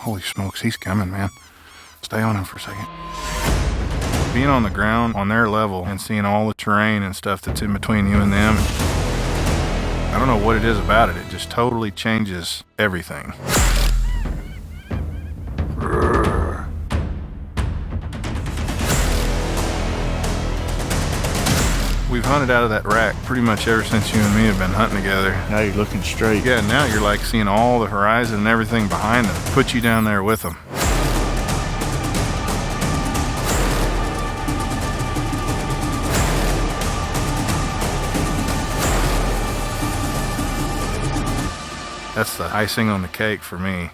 Holy smokes, he's coming, man. Stay on him for a second. Being on the ground on their level and seeing all the terrain and stuff that's in between you and them, I don't know what it is about it. It just totally changes everything. We've hunted out of that rack pretty much ever since you and me have been hunting together. Now you're looking straight. Yeah, now you're like seeing all the horizon and everything behind them. Put you down there with them. That's the icing on the cake for me.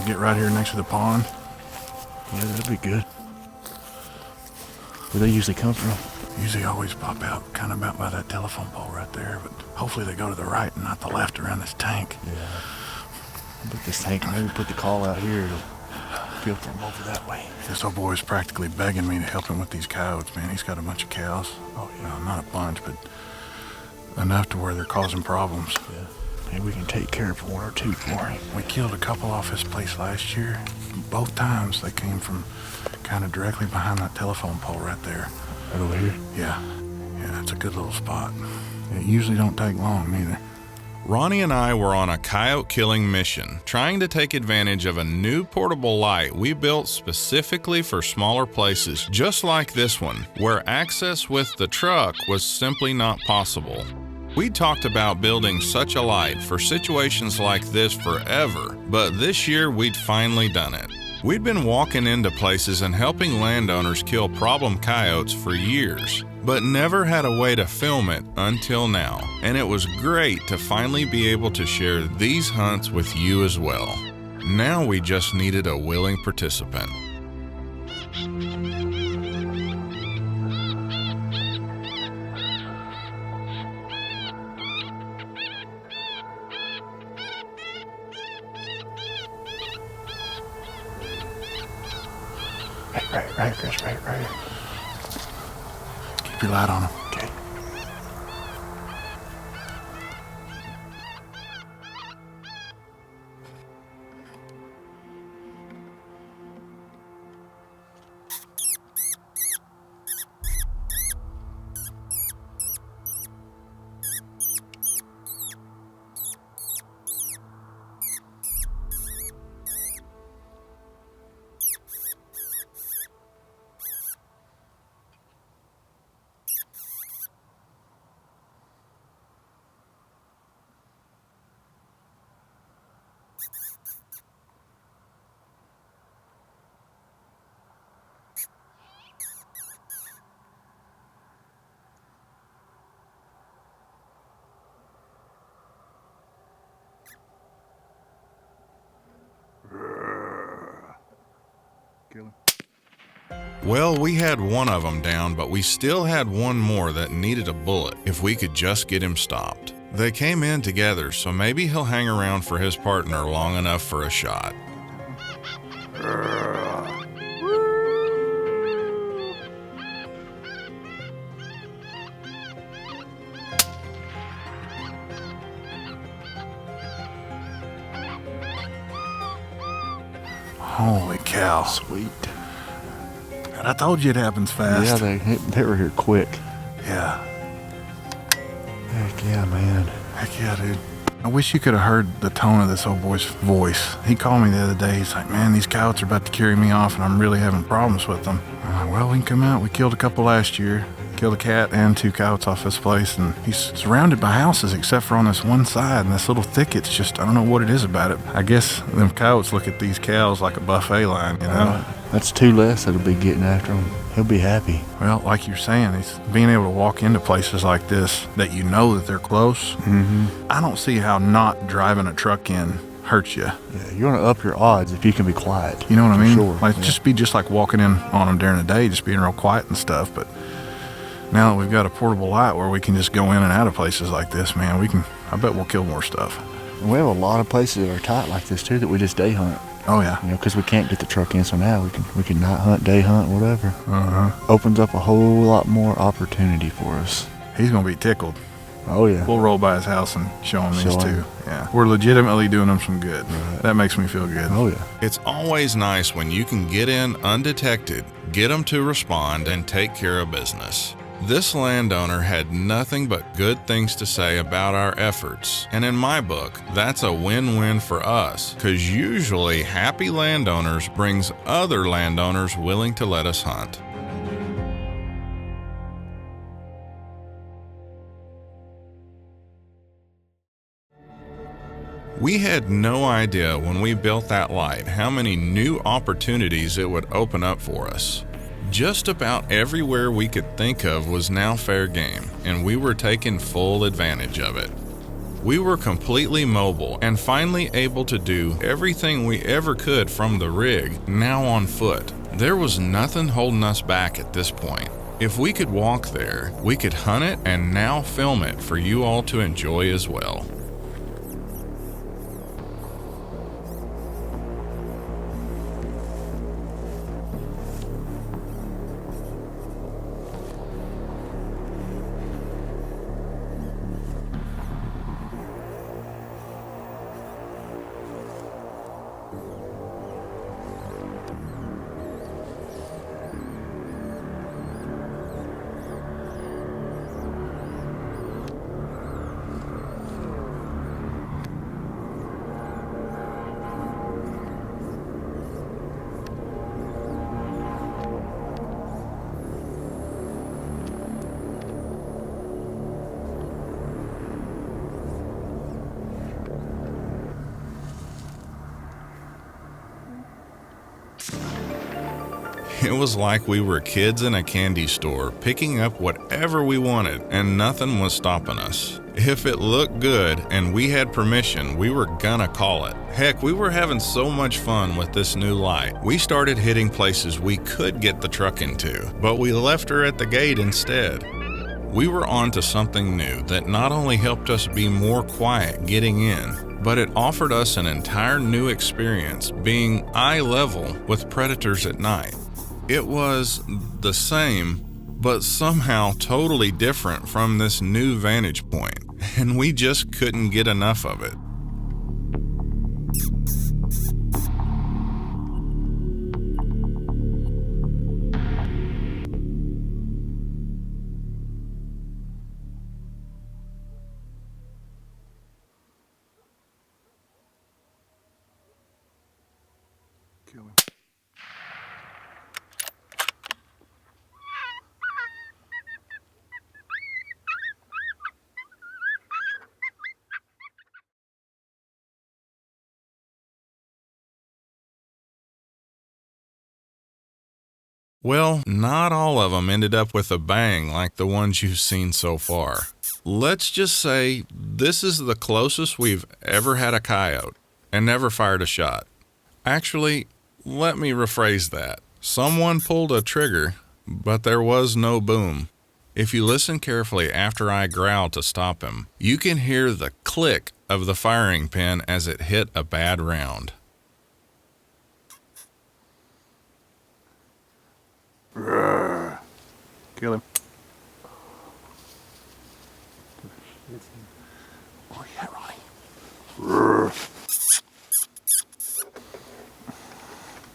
Get right here next to the pond. Yeah, that'd be good. Where they usually come from? Usually always pop out kind of about by that telephone pole right there, but hopefully they go to the right and not the left around this tank. Yeah. Put this tank, maybe put the call out here. It'll filter them over that way. This old boy's practically begging me to help him with these coyotes, man. He's got a bunch of cows. Oh, yeah. No, not a bunch, but enough to where they're causing problems. Yeah. Maybe we can take care of one or two for him. We killed a couple off his place last year. Both times they came from kind of directly behind that telephone pole right there. Right over here? Yeah. Yeah, it's a good little spot. It usually don't take long neither. Ronnie and I were on a coyote killing mission, trying to take advantage of a new portable light we built specifically for smaller places, just like this one, where access with the truck was simply not possible. We talked about building such a light for situations like this forever, but this year we'd finally done it. We'd been walking into places and helping landowners kill problem coyotes for years, but never had a way to film it until now, and it was great to finally be able to share these hunts with you as well. Now we just needed a willing participant. Right, Chris, right. Keep your light on him. Okay. Well, we had one of them down, but we still had one more that needed a bullet if we could just get him stopped. They came in together, so maybe he'll hang around for his partner long enough for a shot. Holy cow. Sweet. And I told you it happens fast. Yeah, they were here quick. Yeah. Heck yeah, man. Heck yeah, dude. I wish you could have heard the tone of this old boy's voice. He called me the other day. He's like, man, these coyotes are about to carry me off and I'm really having problems with them. I'm like, well, we can come out. We killed a couple last year. Killed a cat and 2 coyotes off this place, and he's surrounded by houses except for on this one side, and this little thicket's just, I don't know what it is about it. I guess them coyotes look at these cows like a buffet line, you know? That's 2 less that'll be getting after him. He'll be happy. Well, like you're saying, it's being able to walk into places like this that you know that they're close. I don't see how not driving a truck in hurts you. Yeah, you're gonna up your odds if you can be quiet. You know what I mean? Sure. Like, just be just like walking in on them during the day, just being real quiet and stuff, but now that we've got a portable light where we can just go in and out of places like this, man, I bet we'll kill more stuff. And we have a lot of places that are tight like this too that we just day hunt. Oh yeah. You know, because we can't get the truck in, so now we can night hunt, day hunt, whatever. Opens up a whole lot more opportunity for us. He's gonna be tickled. Oh yeah. We'll roll by his house and show him these Show too. him. Yeah. We're legitimately doing him some good. Right. That makes me feel good. Oh yeah. It's always nice when you can get in undetected, get them to respond, and take care of business. This landowner had nothing but good things to say about our efforts, and in my book, that's a win-win for us, because usually happy landowners brings other landowners willing to let us hunt. We had no idea when we built that light how many new opportunities it would open up for us. Just about everywhere we could think of was now fair game, and we were taking full advantage of it. We were completely mobile and finally able to do everything we ever could from the rig, now on foot. There was nothing holding us back at this point. If we could walk there, we could hunt it and now film it for you all to enjoy as well. It was like we were kids in a candy store, picking up whatever we wanted, and nothing was stopping us. If it looked good and we had permission, we were gonna call it. Heck, we were having so much fun with this new light. We started hitting places we could get the truck into, but we left her at the gate instead. We were on to something new that not only helped us be more quiet getting in, but it offered us an entire new experience being eye level with predators at night. It was the same, but somehow totally different from this new vantage point, and we just couldn't get enough of it. Kill him. Well, not all of them ended up with a bang like the ones you've seen so far. Let's just say this is the closest we've ever had a coyote and never fired a shot. Actually, let me rephrase that. Someone pulled a trigger, but there was no boom. If you listen carefully after I growl to stop him, you can hear the click of the firing pin as it hit a bad round. Kill him. Where you at, Ronnie?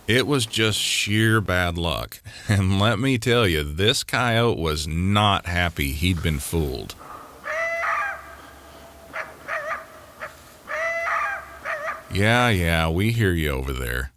It was just sheer bad luck. And let me tell you, this coyote was not happy he'd been fooled. Yeah, we hear you over there.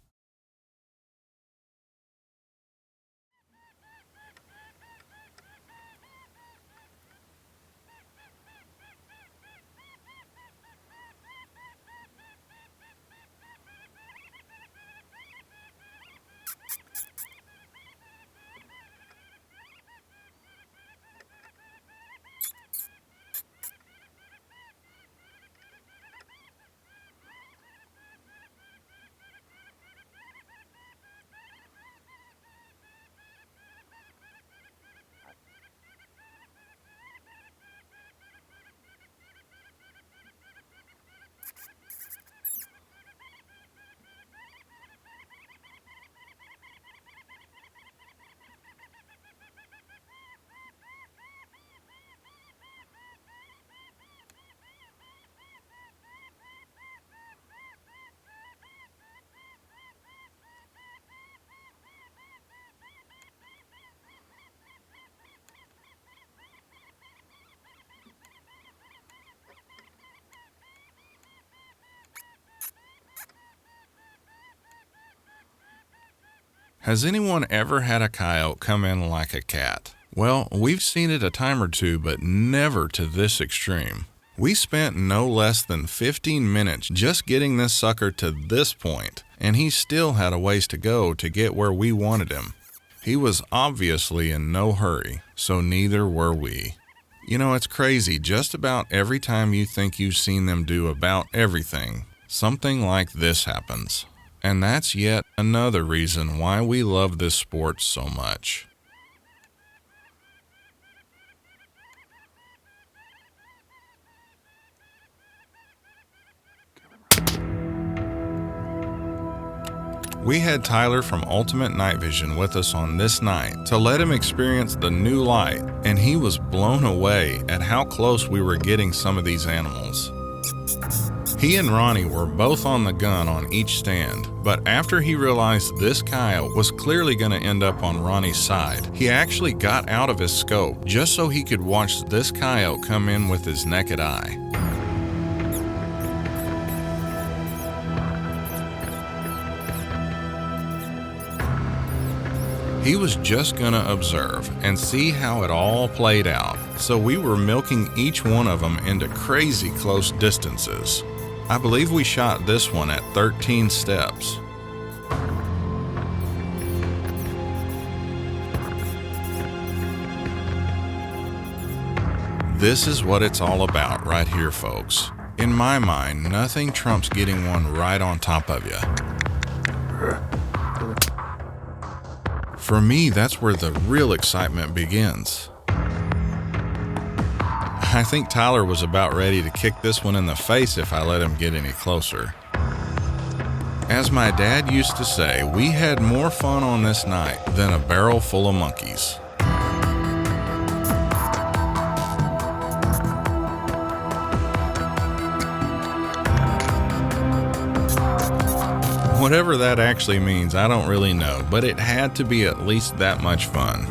Has anyone ever had a coyote come in like a cat? Well, we've seen it a time or two, but never to this extreme. We spent no less than 15 minutes just getting this sucker to this point, and he still had a ways to go to get where we wanted him. He was obviously in no hurry, so neither were we. You know, it's crazy. Just about every time you think you've seen them do about everything, something like this happens. And that's yet another reason why we love this sport so much. We had Tyler from Ultimate Night Vision with us on this night to let him experience the new light, and he was blown away at how close we were getting some of these animals. He and Ronnie were both on the gun on each stand, but after he realized this coyote was clearly going to end up on Ronnie's side, he actually got out of his scope just so he could watch this coyote come in with his naked eye. He was just going to observe and see how it all played out, so we were milking each one of them into crazy close distances. I believe we shot this one at 13 steps. This is what it's all about right here, folks. In my mind, nothing trumps getting one right on top of you. For me, that's where the real excitement begins. I think Tyler was about ready to kick this one in the face if I let him get any closer. As my dad used to say, we had more fun on this night than a barrel full of monkeys. Whatever that actually means, I don't really know, but it had to be at least that much fun.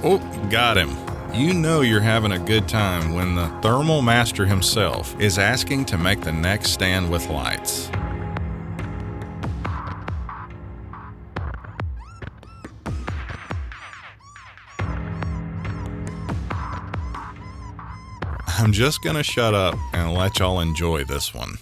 Oh, got him. You know you're having a good time when the thermal master himself is asking to make the next stand with lights. I'm just gonna shut up and let y'all enjoy this one.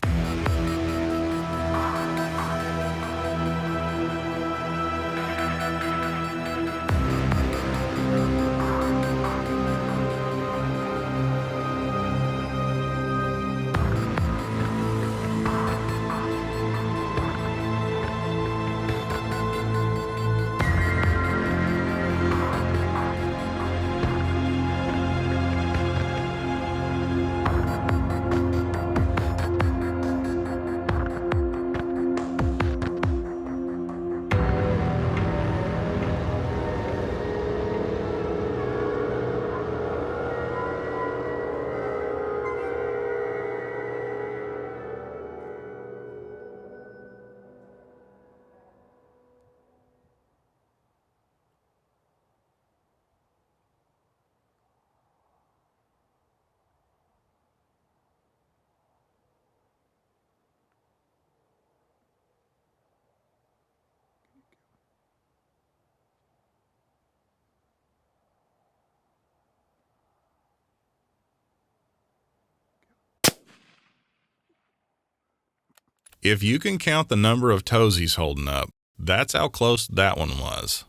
If you can count the number of toes he's holding up, that's how close that one was.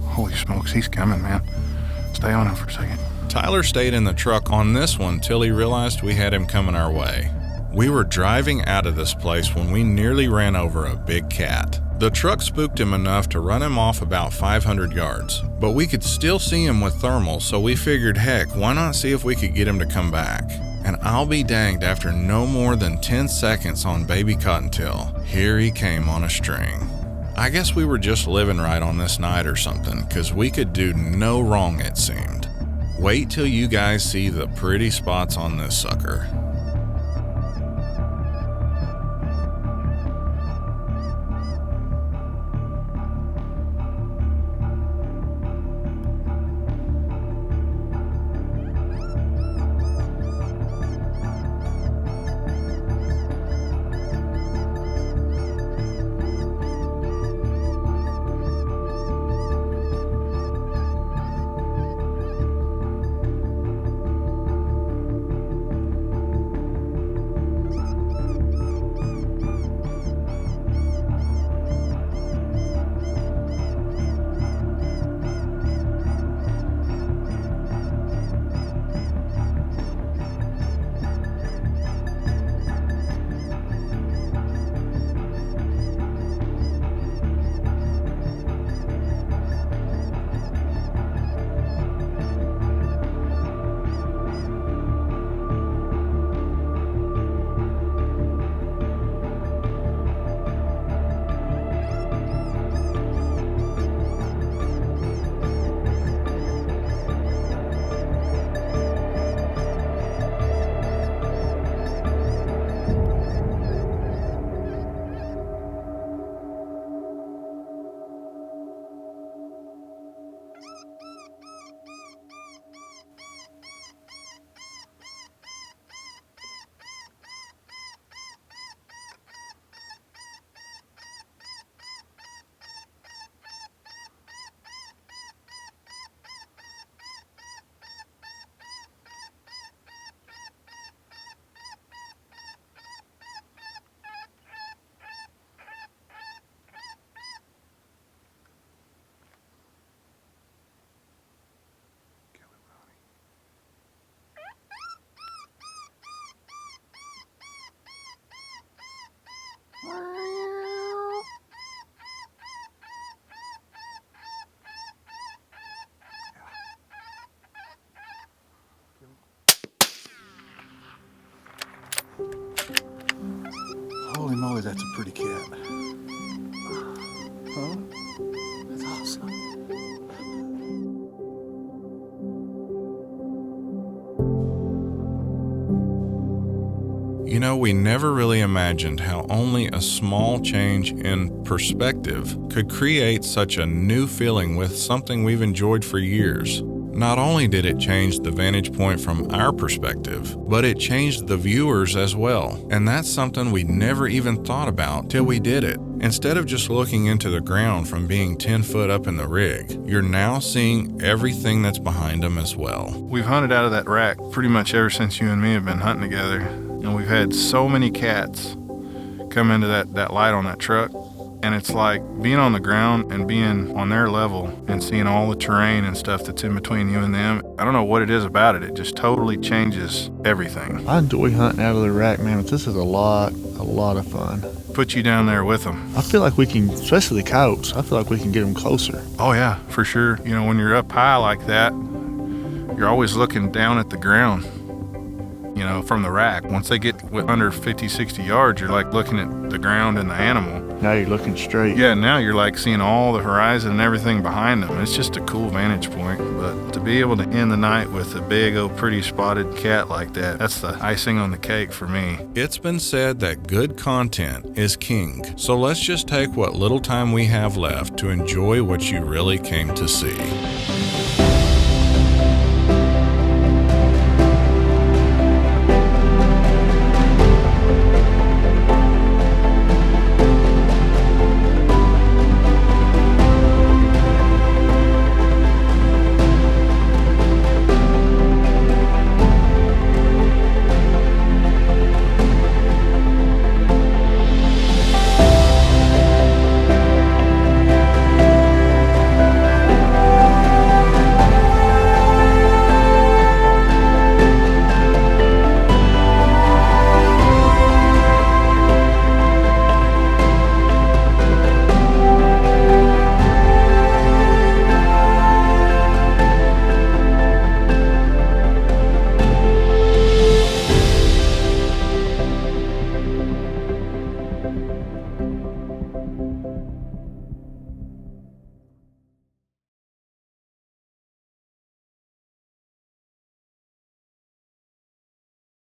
Holy smokes, he's coming, man. Stay on him for a second. Tyler stayed in the truck on this one till he realized we had him coming our way. We were driving out of this place when we nearly ran over a big cat. The truck spooked him enough to run him off about 500 yards, but we could still see him with thermal, so we figured, heck, why not see if we could get him to come back? And I'll be danged, after no more than 10 seconds on baby cottontail, here he came on a string. I guess we were just living right on this night or something, 'cause we could do no wrong, it seemed. Wait till you guys see the pretty spots on this sucker. Holy moly, that's a pretty cat. Huh? That's awesome. You know, we never really imagined how only a small change in perspective could create such a new feeling with something we've enjoyed for years. Not only did it change the vantage point from our perspective, but it changed the viewers as well. And that's something we never even thought about till we did it. Instead of just looking into the ground from being 10 foot up in the rig, you're now seeing everything that's behind them as well. We've hunted out of that rack pretty much ever since you and me have been hunting together. And we've had so many cats come into that light on that truck. And it's like being on the ground and being on their level and seeing all the terrain and stuff that's in between you and them. I don't know what it is about it. It just totally changes everything. I enjoy hunting out of the rack, man, but this is a lot of fun. Put you down there with them. I feel like we can, especially the coyotes, I feel like we can get them closer. Oh yeah, for sure. You know, when you're up high like that, you're always looking down at the ground, you know, from the rack. Once they get under 50, 60 yards, you're like looking at the ground and the animal. Now you're looking straight. Yeah, now you're like seeing all the horizon and everything behind them. It's just a cool vantage point. But to be able to end the night with a big old pretty spotted cat like that, that's the icing on the cake for me. It's been said that good content is king. So let's just take what little time we have left to enjoy what you really came to see.